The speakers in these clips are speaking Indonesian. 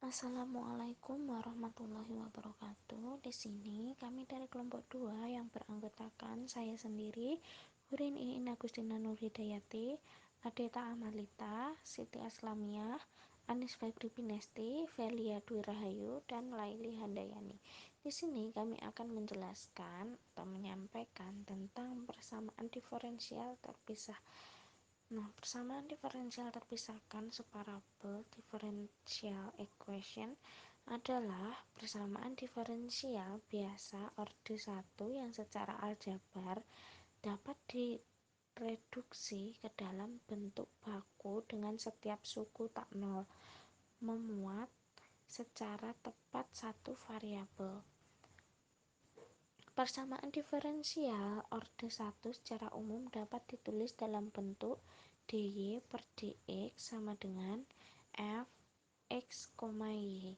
Assalamualaikum warahmatullahi wabarakatuh. Di sini kami dari kelompok 2 yang beranggotakan saya sendiri, Hurin Iin Agustina Nurhidayati, Adeta Amalita, Siti Aslamiyah, Anis Febri Pinesti, Velia Dwi Rahayu, dan Laili Handayani. Di sini kami akan menjelaskan atau menyampaikan tentang persamaan diferensial terpisah. Persamaan diferensial terpisahkan separabel differential equation adalah persamaan diferensial biasa orde 1 yang secara aljabar dapat direduksi ke dalam bentuk baku dengan setiap suku tak nol, memuat secara tepat satu variabel. Persamaan diferensial orde 1 secara umum dapat ditulis dalam bentuk dy per dx sama dengan f x, y.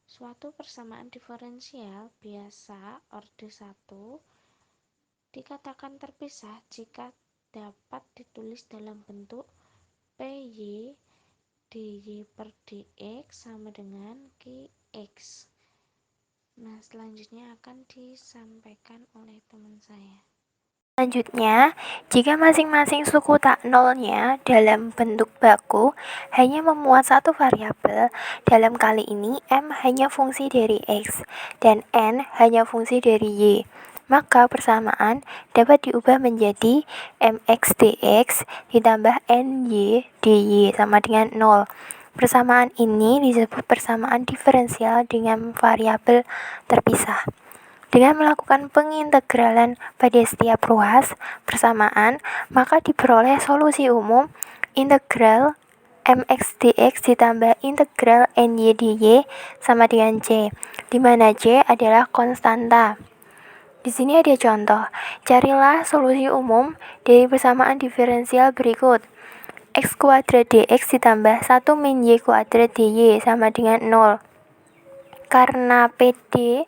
Suatu persamaan diferensial biasa orde 1 dikatakan terpisah jika dapat ditulis dalam bentuk py dy per dx sama dengan qx. Selanjutnya akan disampaikan oleh teman saya. Selanjutnya, jika masing-masing suku tak nolnya dalam bentuk baku hanya memuat satu variabel, dalam kali ini M hanya fungsi dari X dan N hanya fungsi dari Y, maka persamaan dapat diubah menjadi MX dx ditambah NY dy sama dengan 0. Persamaan ini disebut persamaan diferensial dengan variabel terpisah. Dengan melakukan pengintegralan pada setiap ruas persamaan, maka diperoleh solusi umum integral mx dx ditambah integral ny dy sama dengan c, di mana c adalah konstanta. Di sini ada contoh. Carilah solusi umum dari persamaan diferensial berikut. X kuadrat dx ditambah 1 min y kuadrat dy sama dengan 0. Karena PD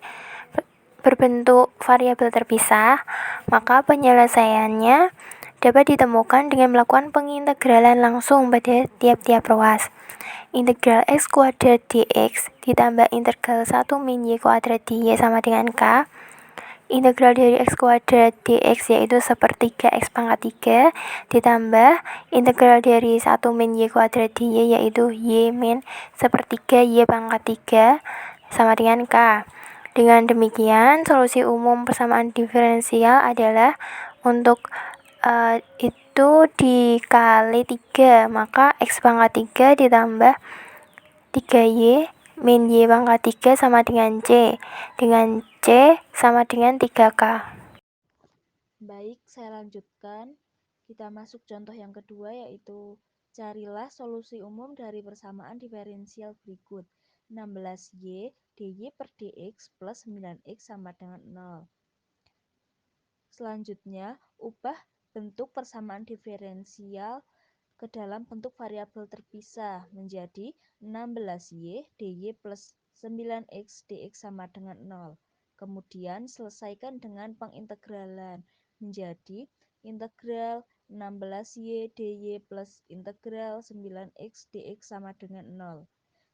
berbentuk variabel terpisah, maka penyelesaiannya dapat ditemukan dengan melakukan pengintegralan langsung pada tiap-tiap ruas. Integral x kuadrat dx ditambah integral 1 min y kuadrat dy sama dengan k. Integral dari x kuadrat dx yaitu sepertiga x pangkat 3 ditambah integral dari 1 min y kuadrat dy yaitu y min sepertiga y pangkat 3 sama dengan k. Dengan demikian, solusi umum persamaan diferensial adalah untuk itu dikali 3, maka x pangkat 3 ditambah 3y min y pangkat 3 sama dengan c sama dengan 3k. Baik, saya lanjutkan. Kita masuk contoh yang kedua, yaitu carilah solusi umum dari persamaan diferensial berikut. 16y dy per dx plus 9x sama dengan 0. Selanjutnya, ubah bentuk persamaan diferensial ke dalam bentuk variabel terpisah menjadi 16y dy plus 9x dx sama dengan 0. Kemudian selesaikan dengan pengintegralan menjadi integral 16y dy plus integral 9x dx sama dengan 0.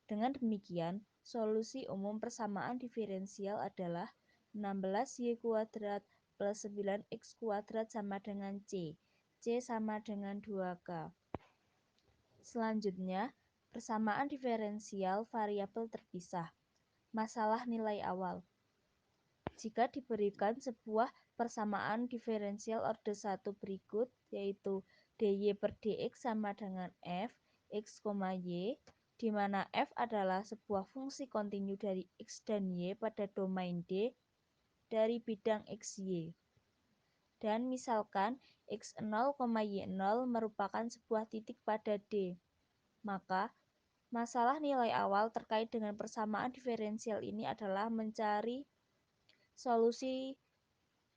Dengan demikian, solusi umum persamaan diferensial adalah 16y kuadrat plus 9x kuadrat sama dengan c. C sama dengan 2k. Selanjutnya, persamaan diferensial variabel terpisah. Masalah nilai awal. Jika diberikan sebuah persamaan diferensial orde 1 berikut, yaitu dy per dx sama dengan f, x, y, di mana f adalah sebuah fungsi kontinu dari x dan y pada domain D dari bidang xy. Dan misalkan x0, y0 merupakan sebuah titik pada D, maka masalah nilai awal terkait dengan persamaan diferensial ini adalah mencari solusi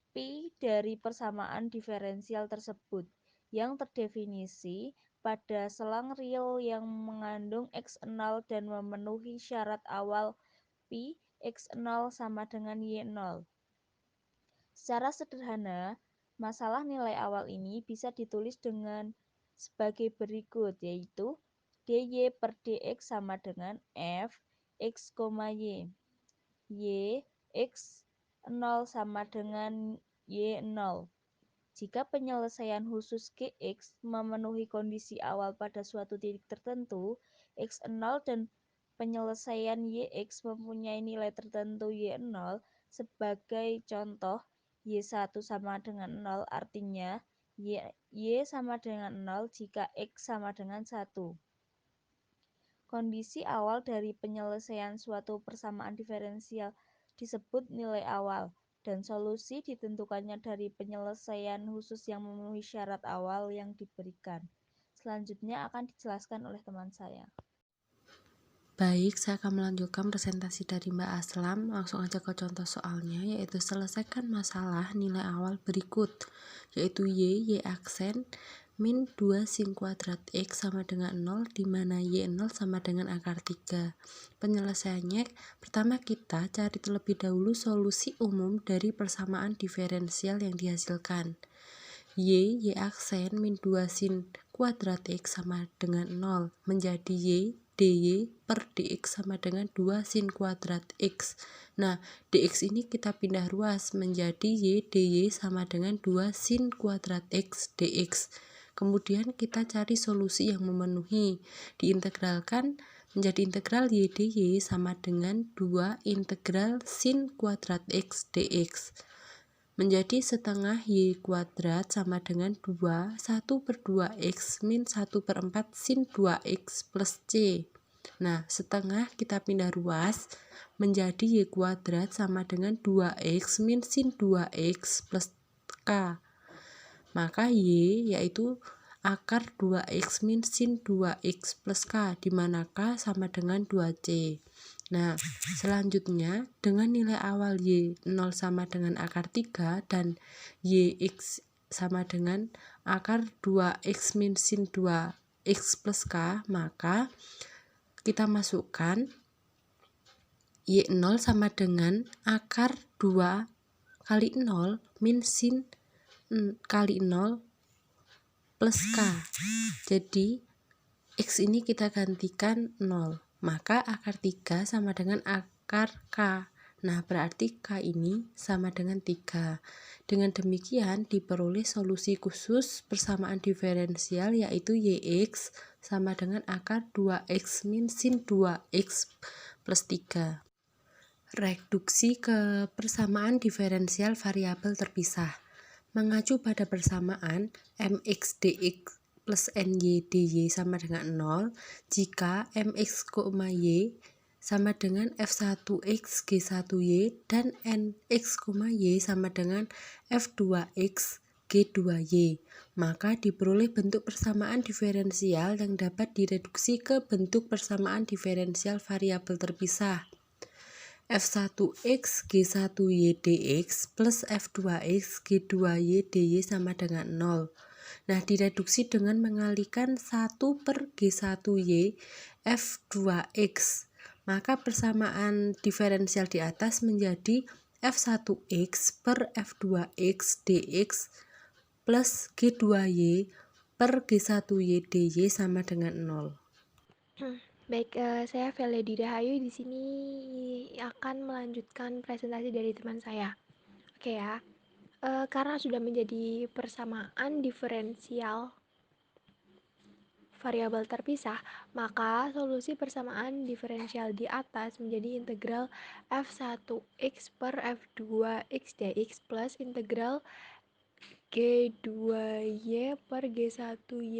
Pi dari persamaan diferensial tersebut yang terdefinisi pada selang real yang mengandung x0 dan memenuhi syarat awal Pi x0 sama dengan y0. Secara sederhana, masalah nilai awal ini bisa ditulis dengan sebagai berikut, yaitu dy per dx sama dengan f x, y. Y, x 0 sama dengan y 0. Jika penyelesaian khusus Gx memenuhi kondisi awal pada suatu titik tertentu, x0 dan penyelesaian Yx mempunyai nilai tertentu y0, sebagai contoh, y1 sama dengan 0 artinya y sama dengan 0 jika x sama dengan 1. Kondisi awal dari penyelesaian suatu persamaan diferensial disebut nilai awal, dan solusi ditentukannya dari penyelesaian khusus yang memenuhi syarat awal yang diberikan. Selanjutnya akan dijelaskan oleh teman saya. Baik, saya akan melanjutkan presentasi dari Mbak Aslam. Langsung aja ke contoh soalnya, yaitu selesaikan masalah nilai awal berikut, yaitu y aksen min 2 sin kuadrat x sama dengan 0, di mana y0 sama dengan akar 3. Penyelesaiannya, pertama kita cari terlebih dahulu solusi umum dari persamaan diferensial yang dihasilkan. Y aksen min 2 sin kuadrat x sama dengan 0 menjadi y dy per dx sama dengan 2 sin kuadrat x. Nah, dx ini kita pindah ruas menjadi y dy sama dengan 2 sin kuadrat x dx. Kemudian kita cari solusi yang memenuhi. Diintegralkan menjadi integral y dy sama dengan 2 integral sin kuadrat x dx. Menjadi setengah y kuadrat sama dengan 2 1/2x min 1/4 sin 2x plus c. Nah, setengah kita pindah ruas menjadi y kuadrat sama dengan 2x min sin 2x plus k. Maka y yaitu akar 2x min sin 2x plus k, di mana k sama dengan 2c. Nah, selanjutnya dengan nilai awal y0 sama dengan akar 3 dan yx sama dengan akar 2x min sin 2x plus k, maka kita masukkan y0 sama dengan akar 2 kali 0 min sin kali 0 plus k. Jadi x ini kita gantikan 0. Maka akar 3 sama dengan akar k. Nah, berarti k ini sama dengan 3. Dengan demikian diperoleh solusi khusus persamaan diferensial, yaitu yx sama dengan akar 2x min sin 2x plus 3. Reduksi ke persamaan diferensial variabel terpisah. Mengacu pada persamaan mx dx plus ny dy sama dengan 0 jika mx, y sama dengan f1x g1y dan nx, y sama dengan f2x g2y, maka diperoleh bentuk persamaan diferensial yang dapat direduksi ke bentuk persamaan diferensial variabel terpisah. f1x g1y dx plus f2x g2y dy sama dengan 0. Nah, direduksi dengan mengalihkan 1/g1y f2x. Maka persamaan diferensial di atas menjadi f1x per f2x dx plus g2y per g1y dy sama dengan 0. Baik, saya Veledi Dahayu di sini akan melanjutkan presentasi dari teman saya. Oke ya, karena sudah menjadi persamaan diferensial variabel terpisah, maka solusi persamaan diferensial di atas menjadi integral f1x per f2x dx plus integral G2y per G1y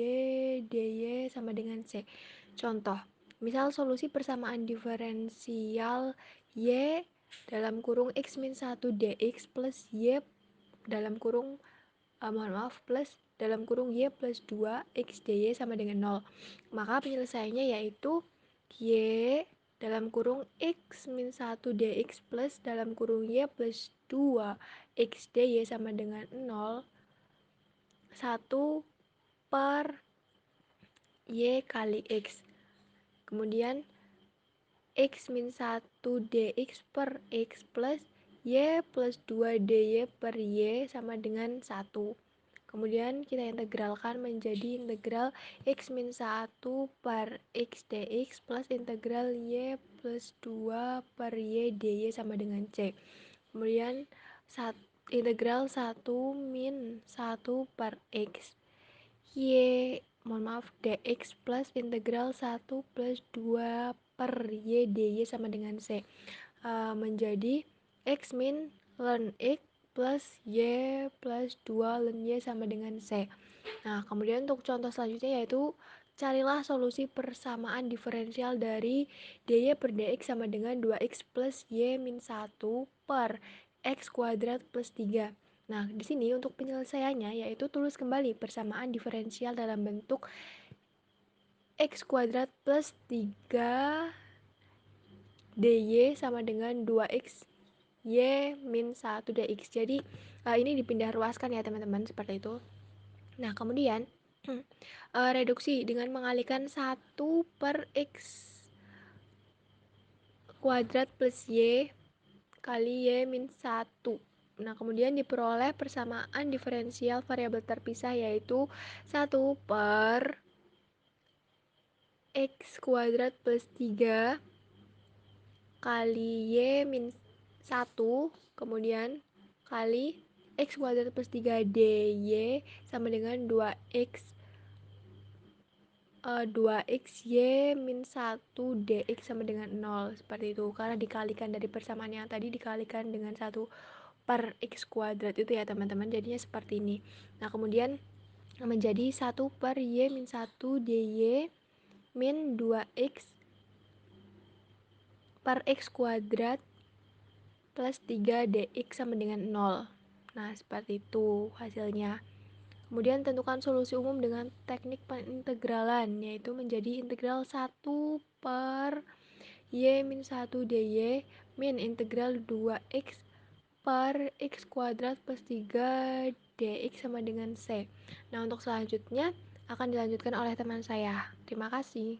dy sama dengan C. Contoh, misal solusi persamaan diferensial y dalam kurung x min 1 dx plus y dalam kurung plus dalam kurung y plus 2 x dy sama dengan 0. Maka penyelesaiannya yaitu y dalam kurung x min 1 dx plus dalam kurung y plus 2 x dy sama dengan 0 1 per y kali x. Kemudian x min 1 dx per x plus y plus 2 dy per y sama dengan 1. Kemudian kita integralkan menjadi integral x min 1 per x dx plus integral y plus 2 per y dy sama dengan c. Kemudian integral 1 min 1 per x dx plus integral 1 plus 2 per y dy sama dengan c. Menjadi x min ln x plus y plus 2 ln y sama dengan c. Nah, kemudian untuk contoh selanjutnya yaitu carilah solusi persamaan diferensial dari dy per dx sama dengan 2x plus y min 1 per x kuadrat plus 3. Nah, di sini untuk penyelesaiannya yaitu tulis kembali persamaan diferensial dalam bentuk x kuadrat plus 3 dy sama dengan 2x y min 1 dx. Jadi ini dipindah ruaskan ya teman-teman, seperti itu. Nah, kemudian reduksi dengan mengalihkan 1 per x kuadrat plus y kali y min 1. Nah, kemudian diperoleh persamaan diferensial variabel terpisah yaitu 1 per x kuadrat plus 3 kali y min 1 kemudian kali x kuadrat plus 3 dy sama dengan 2x y min 1 dx sama dengan 0, seperti itu, karena dikalikan dari persamaan yang tadi dikalikan dengan 1 per x kuadrat itu ya teman-teman, jadinya seperti ini. Nah, kemudian menjadi 1 per y min 1 dy min 2x per x kuadrat plus 3 dx sama dengan 0. Nah, seperti itu hasilnya. Kemudian tentukan solusi umum dengan teknik pengintegralan, yaitu menjadi integral 1 per y min 1 dy min integral 2x per x kuadrat plus 3 dx sama dengan c. Nah, untuk selanjutnya akan dilanjutkan oleh teman saya. Terima kasih.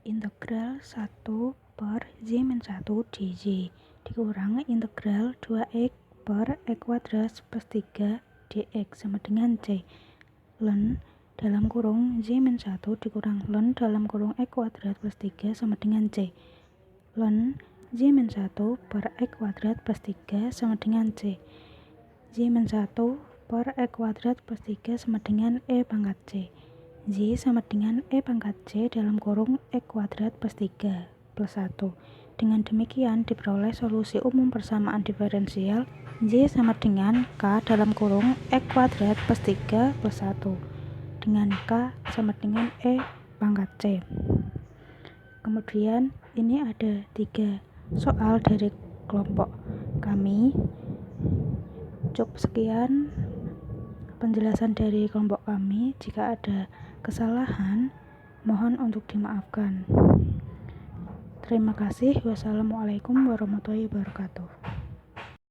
Integral 1 per z min 1 dz dikurang integral 2x per x kuadrat plus 3 dx sama dengan c ln dalam kurung z min 1 dikurang ln dalam kurung x kuadrat plus 3 sama dengan c ln z min 1 per x kuadrat plus 3 sama dengan c z min 1 per x kuadrat plus 3 sama dengan e pangkat c. Z sama dengan E pangkat C dalam kurung X kuadrat plus 3 plus 1. Dengan demikian diperoleh solusi umum persamaan diferensial Z sama dengan K dalam kurung X kuadrat plus 3 plus 1 dengan K sama dengan E pangkat C. Kemudian ini ada 3 soal dari kelompok kami. Cukup sekian penjelasan dari kelompok kami. Jika ada kesalahan, mohon untuk dimaafkan. Terima kasih. Wassalamualaikum warahmatullahi wabarakatuh.